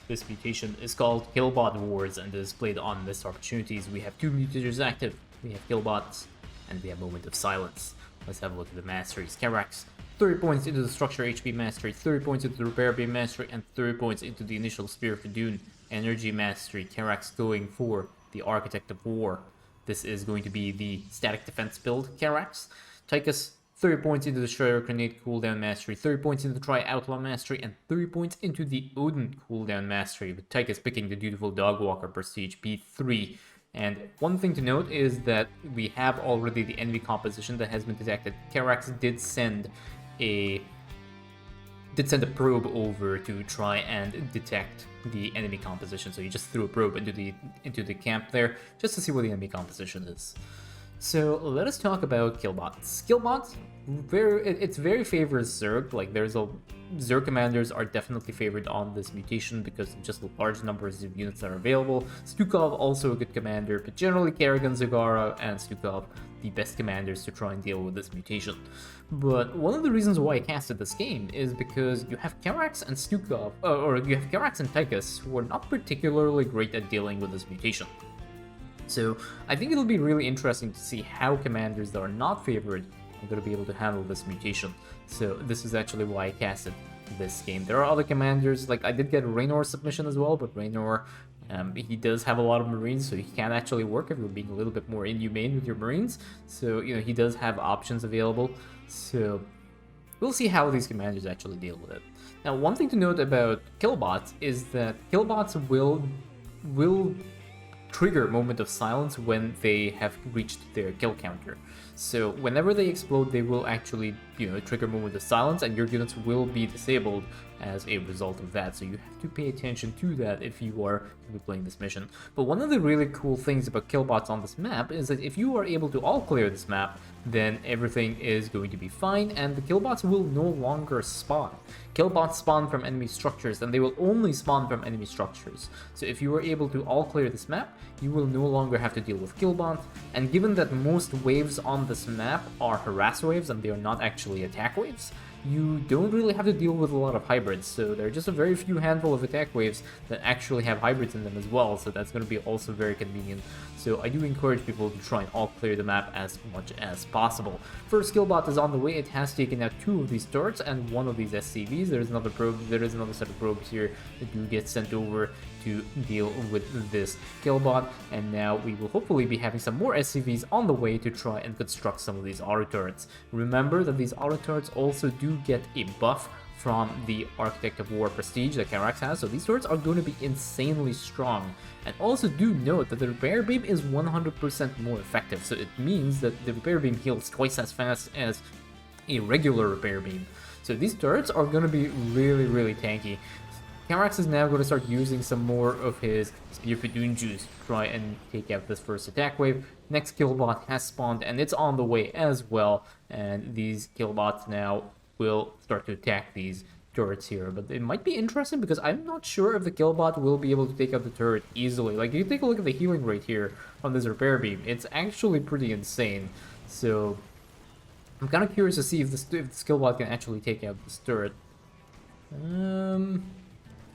This mutation is called Killbot Wars and is played on missed opportunities. We have two mutators active. We have Killbots and we have Moment of Silence. Let's have a look at the masteries. Karax, 30 points into the Structure HP Mastery, 30 points into the Repair Beam Mastery, and 30 points into the initial Spear of Dune Energy Mastery. Karax going for the Architect of War. This is going to be the Static Defense build. Karax, Tychus, 30 points into the Shredder Grenade cooldown mastery, 30 points into the Tri Outlaw mastery, and 30 points into the Odin cooldown mastery, with Tychus picking the Dutiful Dogwalker Prestige B3. And one thing to note is that we have already the enemy composition that has been detected. Karax did send a probe over to try and detect the enemy composition. So he just threw a probe into the camp there just to see what the enemy composition is. So let us talk about Killbots. Killbots, it's very favored Zerg. Like Zerg commanders are definitely favored on this mutation because of just the large numbers of units that are available. Stukov also a good commander, but generally Kerrigan, Zagara, and Stukov the best commanders to try and deal with this mutation. But one of the reasons why I casted this game is because you have Karax and Stukov, or you have Karax and Tychus, who are not particularly great at dealing with this mutation. So I think it'll be really interesting to see how commanders that are not favored are going to be able to handle this mutation. So this is actually why I casted this game. There are other commanders, like I did get Raynor's submission as well, but Raynor, he does have a lot of Marines, so he can actually work if you're being a little bit more inhumane with your Marines. So, he does have options available. So we'll see how these commanders actually deal with it. Now, one thing to note about Killbots is that Killbots will trigger Moment of Silence when they have reached their kill counter. So whenever they explode, they will actually, trigger Moment of Silence, and your units will be disabled as a result of that. So you have to pay attention to that if you are playing this mission. But one of the really cool things about Killbots on this map is that if you are able to all clear this map, then everything is going to be fine, and the Killbots will no longer spawn. Killbots spawn from enemy structures, and they will only spawn from enemy structures. So if you are able to all clear this map, you will no longer have to deal with Killbots, and given that most waves on this map are harass waves and they are not actually attack waves, you don't really have to deal with a lot of hybrids, so there are just a very few handful of attack waves that actually have hybrids in them as well, so that's going to be also very convenient. So I do encourage people to try and all clear the map as much as possible. First Killbot is on the way. It has taken out 2 of these turrets and 1 of these SCVs. There is another set of probes here that do get sent over to deal with this Killbot, and now we will hopefully be having some more SCVs on the way to try and construct some of these auto turrets. Remember that these auto turrets also do get a buff from the Architect of War prestige that Karax has, so these turrets are going to be insanely strong. And also do note that the Repair Beam is 100% more effective, so it means that the Repair Beam heals twice as fast as a regular Repair Beam. So these turrets are going to be really, really tanky. Karax is now going to start using some more of his Spear for Dune juice to try and take out this first attack wave. Next Killbot has spawned, and it's on the way as well, and these Killbots now will start to attack these turrets here. But it might be interesting because I'm not sure if the Killbot will be able to take out the turret easily. Like, you take a look at the healing rate here on this Repair Beam, it's actually pretty insane. So I'm kind of curious to see if the Killbot can actually take out this turret.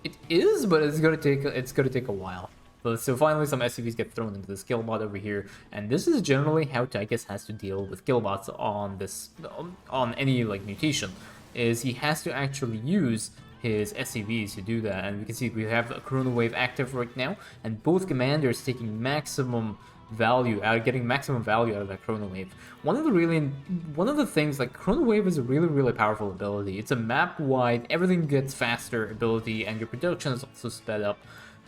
It is, but it's gonna take a while. So finally some SCVs get thrown into this Killbot over here, and this is generally how Tychus has to deal with Killbots on any mutation, is he has to actually use his SCVs to do that. And we can see we have a Chrono Wave active right now, and both commanders taking maximum value getting maximum value out of that Chrono Wave. One of the things, like, Chrono Wave is a really, really powerful ability. It's a map-wide, everything gets faster ability, and your production is also sped up.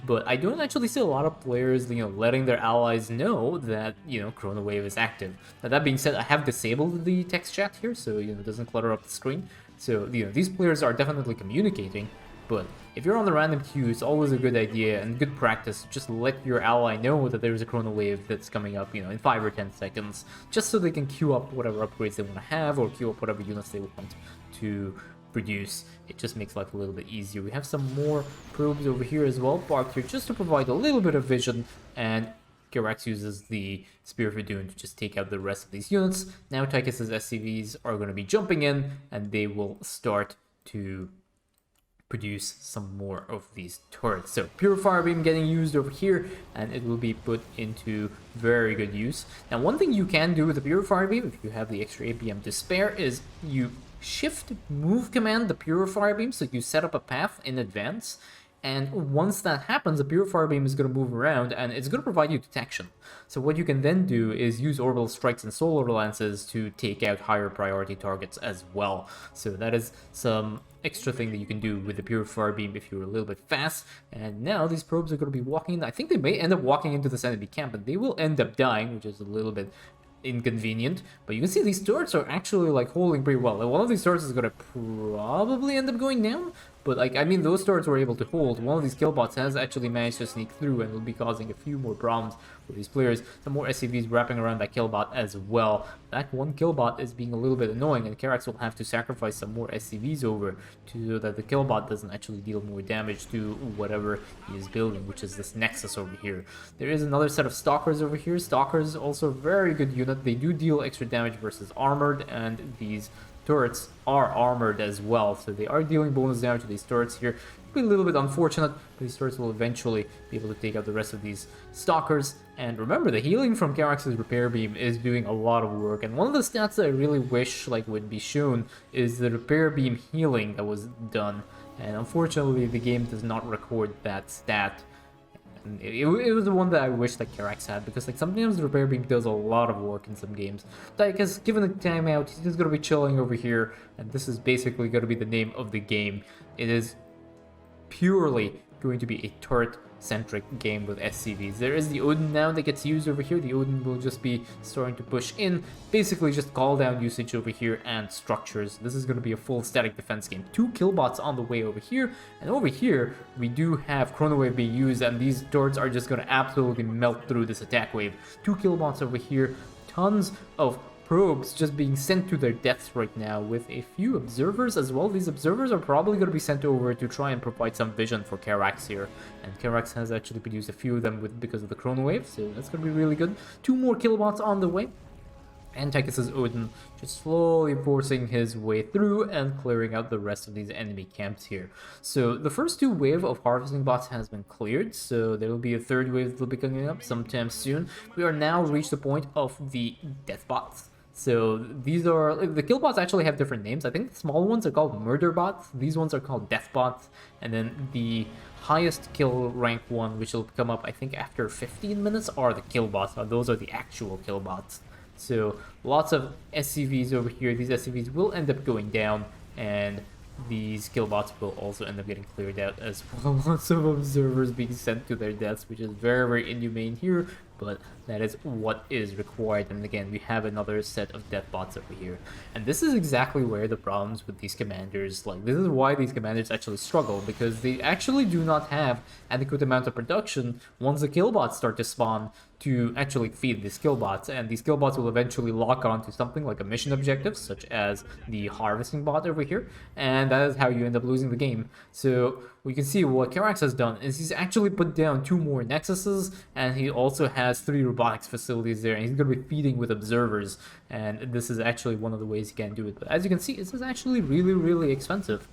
But I don't actually see a lot of players, letting their allies know that, Chrono Wave is active. Now, that being said, I have disabled the text chat here, so, it doesn't clutter up the screen. So, these players are definitely communicating, but if you're on the random queue, it's always a good idea and good practice to just let your ally know that there's a Chrono Wave that's coming up, in 5 or 10 seconds, just so they can queue up whatever upgrades they want to have, or queue up whatever units they want to produce. It just makes life a little bit easier. We have some more probes over here as well, parked here just to provide a little bit of vision, and Karax uses the Spear for Dune to just take out the rest of these units. Now Tychus's SCVs are going to be jumping in, and they will start to produce some more of these turrets. So Purifier Beam getting used over here, and it will be put into very good use. Now, one thing you can do with the Purifier Beam, if you have the extra APM to spare, is you shift move command the Purifier Beam, so you set up a path in advance. And once that happens, the Purifier Beam is going to move around and it's going to provide you detection. So what you can then do is use Orbital Strikes and Solar Lances to take out higher priority targets as well. So that is some extra thing that you can do with the Purifier Beam if you're a little bit fast. And now these probes are going to be walking, I think they may end up walking into this enemy camp, but they will end up dying, which is a little bit inconvenient. But you can see these turrets are actually like holding pretty well. Like, one of these turrets is going to probably end up going down, but like, I mean, those turrets were able to hold. One of these killbots has actually managed to sneak through and will be causing a few more problems for these players. Some more SCVs wrapping around that killbot as well. That one killbot is being a little bit annoying, and Karax will have to sacrifice some more SCVs over so that the killbot doesn't actually deal more damage to whatever he is building, which is this Nexus over here. There is another set of Stalkers over here. Stalkers also a very good unit. They do deal extra damage versus armored, and these turrets are armored as well, so they are dealing bonus damage to these turrets here. It'll be a little bit unfortunate, but these turrets will eventually be able to take out the rest of these Stalkers. And remember, the healing from Karax's Repair Beam is doing a lot of work, and one of the stats that I really wish like would be shown is the Repair Beam healing that was done, and unfortunately the game does not record that stat. It was the one that I wish that Karax had, because like sometimes the Repair Beam does a lot of work in some games. Because given the timeout, he's just going to be chilling over here, and this is basically going to be the name of the game. It is purely going to be a turret-centric game with SCVs. There is the Odin now that gets used over here. The Odin will just be starting to push in, basically just call down usage over here and structures. This is going to be a full static defense game. 2 killbots on the way over here, and over here we do have Chrono Wave being used, and these turrets are just going to absolutely melt through this attack wave. 2 killbots over here, tons of probes just being sent to their deaths right now, with a few observers as well. These observers are probably going to be sent over to try and provide some vision for Karax here, and Karax has actually produced a few of them because of the Chrono Wave, so that's going to be really good. 2 more killbots on the way, and Tychus's Odin just slowly forcing his way through and clearing out the rest of these enemy camps here. So the first 2 wave of harvesting bots has been cleared, so there will be a 3rd wave that will be coming up sometime soon. We are now reached the point of the death bots. So these are, the kill bots actually have different names. I think the small ones are called murder bots. These ones are called death bots. And then the highest kill rank one, which will come up, I think, after 15 minutes, are the kill bots. Those are the actual kill bots. So lots of SCVs over here. These SCVs will end up going down, and these kill bots will also end up getting cleared out as well. Lots of observers being sent to their deaths, which is very, very inhumane here, but that is what is required. And again, we have another set of death bots over here, and this is exactly where the problems with these commanders, like, this is why these commanders actually struggle, because they actually do not have adequate amount of production once the kill bots start to spawn to actually feed these kill bots, and these kill bots will eventually lock on to something like a mission objective, such as the harvesting bot over here, and that is how you end up losing the game. So we can see what Karax has done is he's actually put down 2 more nexuses, and he also has 3 robotics facilities there, and he's going to be feeding with observers, and this is actually one of the ways he can do it. But as you can see, this is actually really, really expensive.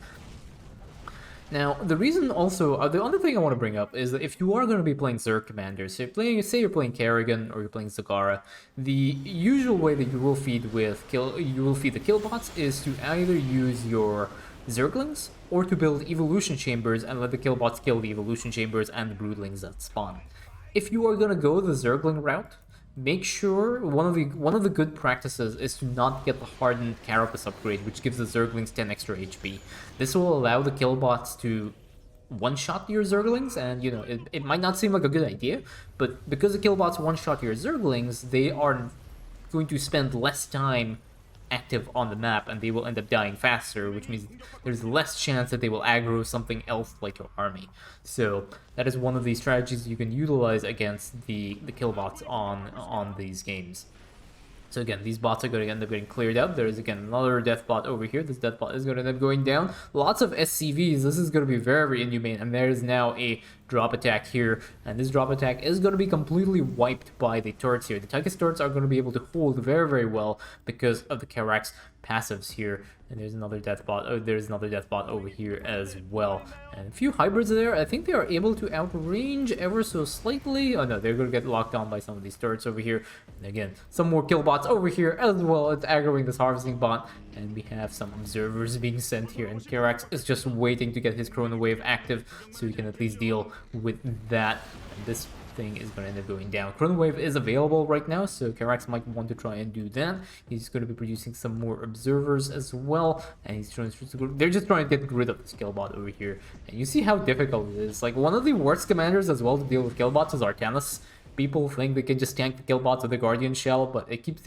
Now, the reason also, the other thing I want to bring up is that if you are going to be playing Zerg commanders, so say you're playing Kerrigan or you're playing Zagara, the usual way that you will feed the kill bots is to either use your Zerglings or to build evolution chambers and let the kill bots kill the evolution chambers and the broodlings that spawn. If you are going to go the Zergling route, make sure one of the good practices is to not get the hardened Carapace upgrade, which gives the Zerglings 10 extra HP. This will allow the killbots to one-shot your Zerglings, and you know, it might not seem like a good idea, but because the killbots one-shot your Zerglings, they are going to spend less time active on the map, and they will end up dying faster, which means there's less chance that they will aggro something else like your army. So that is one of the strategies you can utilize against the killbots on these games. So again, these bots are going to end up getting cleared out. There is again another death bot over here. This death bot is going to end up going down. Lots of SCVs. This is going to be very, very inhumane. And there is now a drop attack here. And this drop attack is going to be completely wiped by the turrets here. The Tychus turrets are going to be able to hold very, very well because of the Karax passives here. And there's another death bot. Oh, there's another death bot over here as well. And a few hybrids there. I think they are able to outrange ever so slightly. Oh no, they're going to get locked down by some of these turrets over here. And again, some more kill bots over here as well. It's aggroing this harvesting bot. And we have some observers being sent here. And Karax is just waiting to get his Chrono Wave active so he can at least deal with that. And this thing is going to end up going down. Chrono Wave is available right now, so Karax might want to try and do that. He's going to be producing some more observers as well, and he's trying to, they're just trying to get rid of the Killbot over here. And you see how difficult it is. Like, one of the worst commanders as well to deal with Killbots is Arcanus. People think they can just tank the Killbots with the Guardian Shell, but it keeps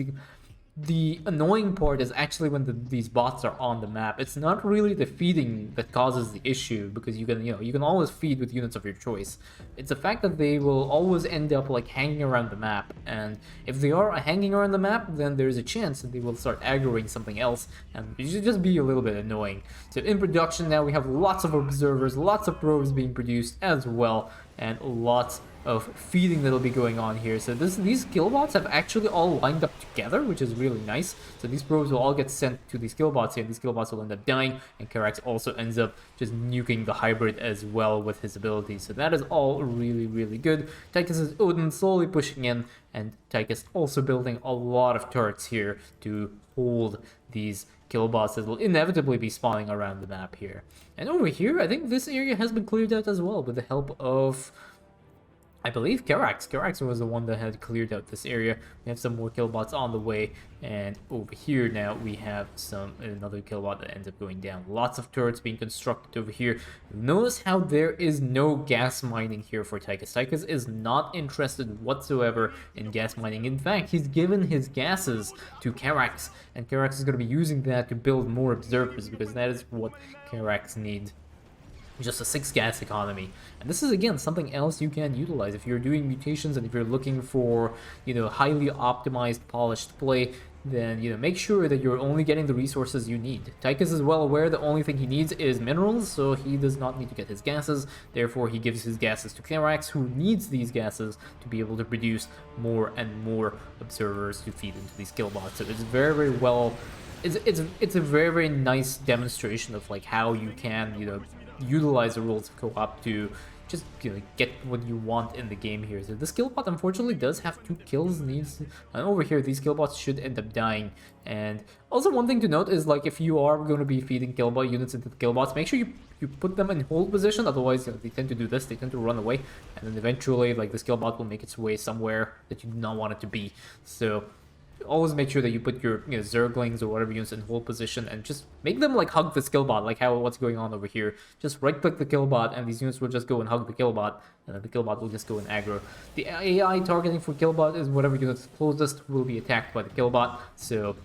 the annoying part is actually when these bots are on the map. It's not really the feeding that causes the issue, because you can always feed with units of your choice. It's the fact that they will always end up like hanging around the map, and if they are hanging around the map, then there's a chance that they will start aggroing something else, and it should just be a little bit annoying. So in production now we have lots of observers, lots of probes being produced as well, and lots of feeding that'll be going on here. So these killbots have actually all lined up together, which is really nice. So these probes will all get sent to these killbots here, and these killbots will end up dying, and Karax also ends up just nuking the hybrid as well with his abilities. So that is all really, really good. Tychus is Odin slowly pushing in, and Tychus also building a lot of turrets here to hold these killbots that will inevitably be spawning around the map here. And over here, I think this area has been cleared out as well with the help of, I believe, Karax. Karax was the one that had cleared out this area. We have some more killbots on the way, and over here now we have another killbot that ends up going down. Lots of turrets being constructed over here. Notice how there is no gas mining here for Tychus. Tychus is not interested whatsoever in gas mining. In fact, he's given his gases to Karax, and Karax is going to be using that to build more observers, because that is what Karax needs. Just a 6 gas economy. And this is again something else you can utilize if you're doing mutations, and if you're looking for, highly optimized, polished play, then make sure that you're only getting the resources you need. Tychus is well aware the only thing he needs is minerals, so he does not need to get his gases. Therefore, he gives his gases to Karax, who needs these gases to be able to produce more and more observers to feed into these killbots. So it's very, very well. It's a very, very nice demonstration of like how you can utilize the rules of co-op to just get what you want in the game here. So this killbot unfortunately does have 2 kills needs, and over here these killbots should end up dying. And also one thing to note is, like, if you are going to be feeding killbot units into the killbots, make sure you put them in hold position. Otherwise they tend to do this, they tend to run away, and then eventually like this killbot will make its way somewhere that you do not want it to be. So always make sure that you put your Zerglings or whatever units in hold position, and just make them like hug the killbot, like what's going on over here. Just right click the killbot, and these units will just go and hug the killbot, and then the killbot will just go and aggro. The AI targeting for killbot is whatever units closest will be attacked by the killbot, so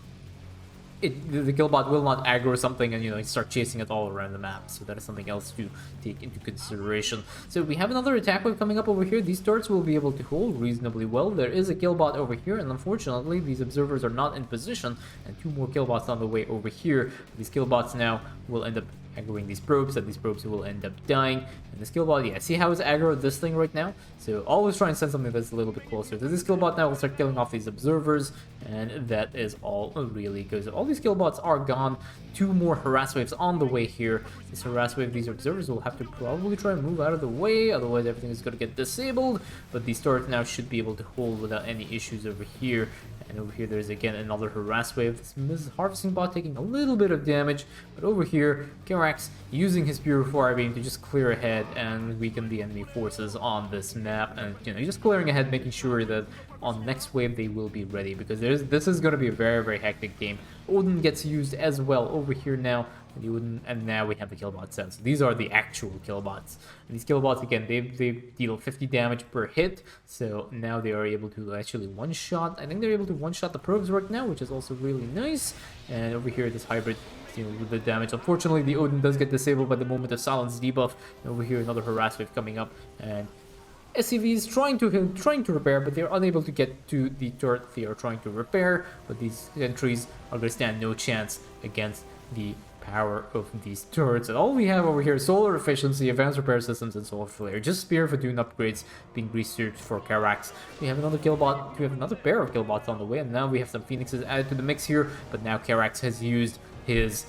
the killbot will not aggro something and start chasing it all around the map. So that is something else to take into consideration. So we have another attack wave coming up over here. These turrets will be able to hold reasonably well. There is a killbot over here, and unfortunately these observers are not in position, and 2 more killbots on the way over here. These killbots now will end up aggroing these probes, and these probes will end up dying. And this killbot, yeah, see how it's aggroed this thing right now? So always try and send something that's a little bit closer. So this killbot now will start killing off these observers, and that is all really good. So all these killbots are gone. 2 more harass waves on the way here. This harass wave, these observers will have to probably try and move out of the way, otherwise everything is going to get disabled. But these turrets now should be able to hold without any issues over here. And over here there's again another harass wave. This harvesting bot taking a little bit of damage, but over here Karax using his Purifier Beam to just clear ahead and weaken the enemy forces on this map. And he's just clearing ahead, making sure that on the next wave they will be ready, because this is going to be a very, very hectic game. Odin gets used as well over here now, and now we have the killbots out. So these are the actual killbots. And these killbots, again, they deal 50 damage per hit, so now they are able to actually one-shot. I think they're able to one-shot the probes right now, which is also really nice. And over here, this hybrid with the damage. Unfortunately, the Odin does get disabled by the Moment of Silence debuff. And over here, another harass wave coming up, and SCV is trying to repair, but they're unable to get to the turret they are trying to repair. But these entries are going to stand no chance against the power of these turrets. And all we have over here is solar efficiency, advanced repair systems, and solar flare. Just spear for dune upgrades being researched for Karax. We have another killbot. We have another pair of killbots on the way, and now we have some phoenixes added to the mix here. But now Karax has used his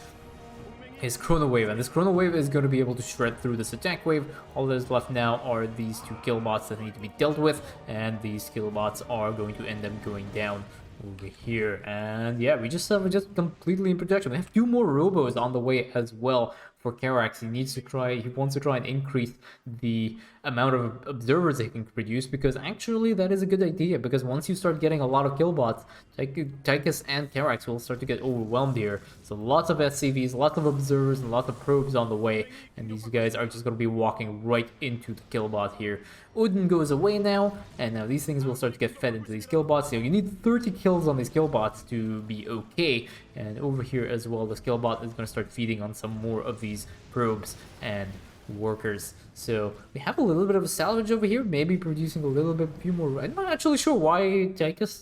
his Chrono Wave, and this Chrono Wave is going to be able to shred through this attack wave. All that is left now are these 2 kill bots that need to be dealt with, and these kill bots are going to end up going down over here. And yeah, we just completely in protection. We have 2 more robos on the way as well for Karax. He wants to try and increase the amount of observers he can produce, because actually that is a good idea, because once you start getting a lot of kill bots, Tychus and Karax will start to get overwhelmed here. So lots of SCVs, lots of observers, and lots of probes on the way, and these guys are just going to be walking right into the kill bot here. Odin goes away now, and now these things will start to get fed into these kill bots. So you need 30 kills on these kill bots to be okay, and over here as well, this kill bot is going to start feeding on some more of these probes and workers. So we have a little bit of a salvage over here, maybe producing a little bit few more. I'm not actually sure why Tychus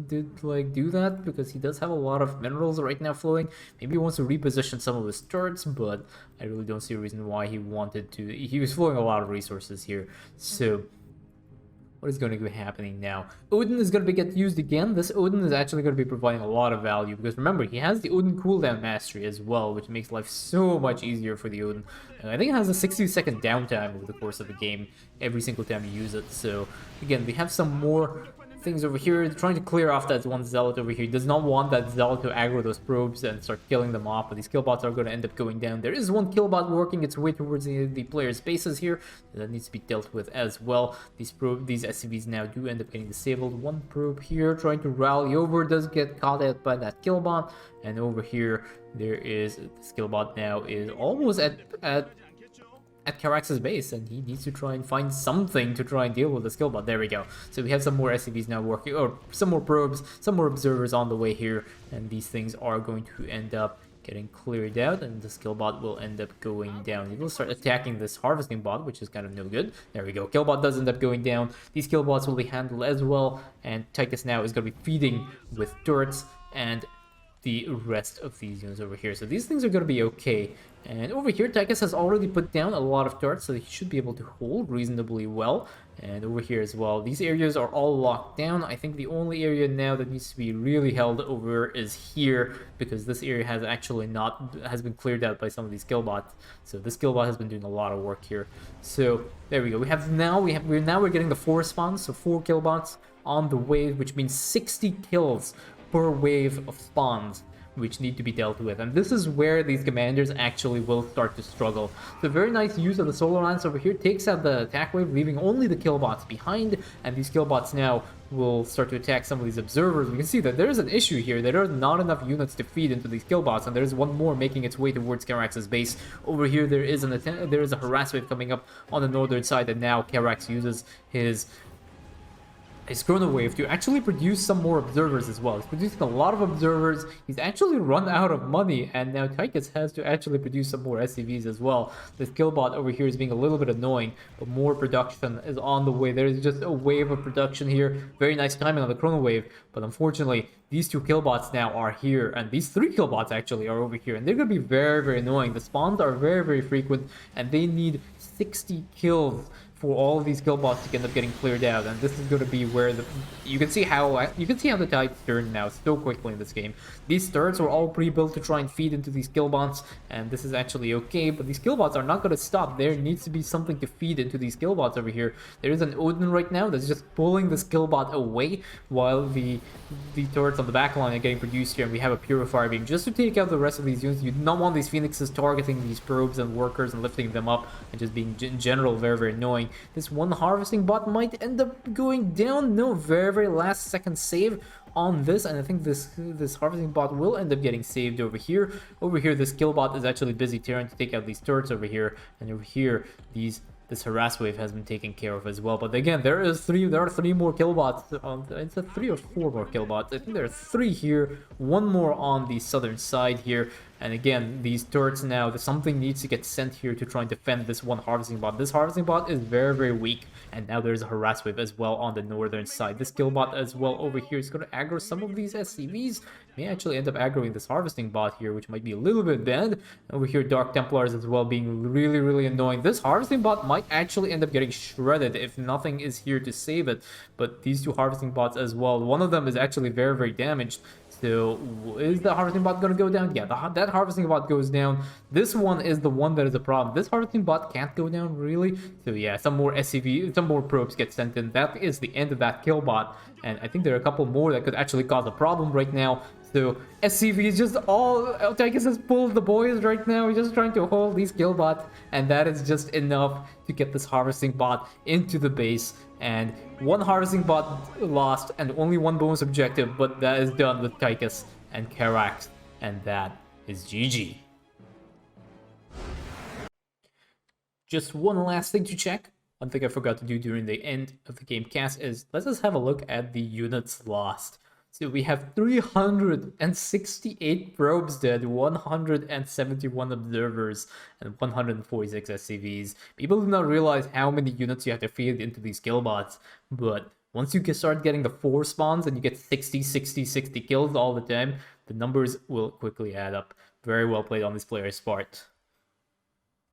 did like do that, because he does have a lot of minerals right now flowing. Maybe he wants to reposition some of his turrets, but I really don't see a reason why he wanted to. He was flowing a lot of resources here. So what is going to be happening now? Odin is going to get used again. This Odin is actually going to be providing a lot of value, because remember, he has the Odin cooldown mastery as well, which makes life so much easier for the Odin. And I think it has a 60-second downtime over the course of the game every single time you use it. So again, we have some more things over here, trying to clear off that one zealot over here. He does not want that zealot to aggro those probes and start killing them off, but these killbots are going to end up going down. There is one killbot working its way towards the player's bases here that needs to be dealt with as well. These SCVs now do end up getting disabled. One probe here trying to rally over, does get caught out by that killbot, and over here there is this killbot now is almost at Karax's base, and he needs to try and find something to try and deal with the skill bot. There we go. So we have some more SCVs now working, or some more probes, some more observers on the way here, and these things are going to end up getting cleared out, and the skill bot will end up going down. He will start attacking this harvesting bot, which is kind of no good. There we go. Killbot does end up going down. These kill bots will be handled as well, and Tychus now is going to be feeding with turrets and the rest of these units over here. So these things are going to be okay. And over here, Tychus has already put down a lot of turrets, so he should be able to hold reasonably well. And over here as well, these areas are all locked down. I think the only area now that needs to be really held over is here, because this area has actually has been cleared out by some of these kill bots. So this kill bot has been doing a lot of work here. So there we go. We're getting the 4 spawns, so 4 kill bots on the wave, which means 60 kills per wave of spawns, which need to be dealt with. And this is where these commanders actually will start to struggle. The very nice use of the Solar Lance over here takes out the attack wave, leaving only the kill bots behind, and these kill bots now will start to attack some of these observers. We can see that there is an issue here. There are not enough units to feed into these kill bots, and there is one more making its way towards Karax's base. Over here, there is a harass wave coming up on the northern side, and now Karax uses his Chrono Wave to actually produce some more observers as well. He's producing a lot of observers. He's actually run out of money, and now Tychus has to actually produce some more SCVs as well. This killbot over here is being a little bit annoying, but more production is on the way. There is just a wave of production here. Very nice timing on the Chrono Wave, but unfortunately, these 2 killbots now are here, and these 3 killbots actually are over here, and they're going to be very, very annoying. The spawns are very, very frequent, and they need 60 kills for all of these kill bots to end up getting cleared out, and this is going to be where you can see how the tides turn now so quickly in this game. These turrets were all pre-built to try and feed into these kill bots, and this is actually okay, but these kill bots are not going to stop. There needs to be something to feed into these kill bots over here. There is an Odin right now that's just pulling this kill bot away, while the turrets on the back line are getting produced here, and we have a Purifier beam just to take out the rest of these units. You do not want these Phoenixes targeting these probes and workers and lifting them up, and just being in general very, very annoying. This one harvesting bot might end up going down. No, very, very last second save on this, and I think this harvesting bot will end up getting saved over here. Over here, this kill bot is actually busy trying to take out these turrets over here, and over here, this harass wave has been taken care of as well. But again, there are 3 more kill bots. It's 3 or 4 more kill bots. I think there are 3 here, 1 more on the southern side here. And again, these turrets now, something needs to get sent here to try and defend this one harvesting bot. This harvesting bot is very, very weak. And now there's a harass wave as well on the northern side. This kill bot as well over here is going to aggro some of these SCVs. May actually end up aggroing this harvesting bot here, which might be a little bit bad. Over here, Dark Templars as well being really, really annoying. This harvesting bot might actually end up getting shredded if nothing is here to save it. But these 2 harvesting bots as well, one of them is actually very, very damaged. So is the harvesting bot gonna go down? Yeah, that harvesting bot goes down. This one is the one that is a problem. This harvesting bot can't go down really. So yeah, some more SCV, some more probes get sent in. That is the end of that kill bot. And I think there are a couple more that could actually cause a problem right now. So SCV is just all Tychus has pulled the boys right now. He's just trying to hold these kill bots, and that is just enough to get this harvesting bot into the base. And one harvesting bot lost, and only one bonus objective, but that is done with Tychus and Karax, and that is GG. Just one last thing to check. One thing I forgot to do during the end of the game cast is let's just have a look at the units lost. So we have 368 probes dead, 171 observers, and 146 SCVs. People do not realize how many units you have to feed into these kill bots, but once you start getting the 4 spawns and you get 60, 60, 60 kills all the time, the numbers will quickly add up. Very well played on this player's part.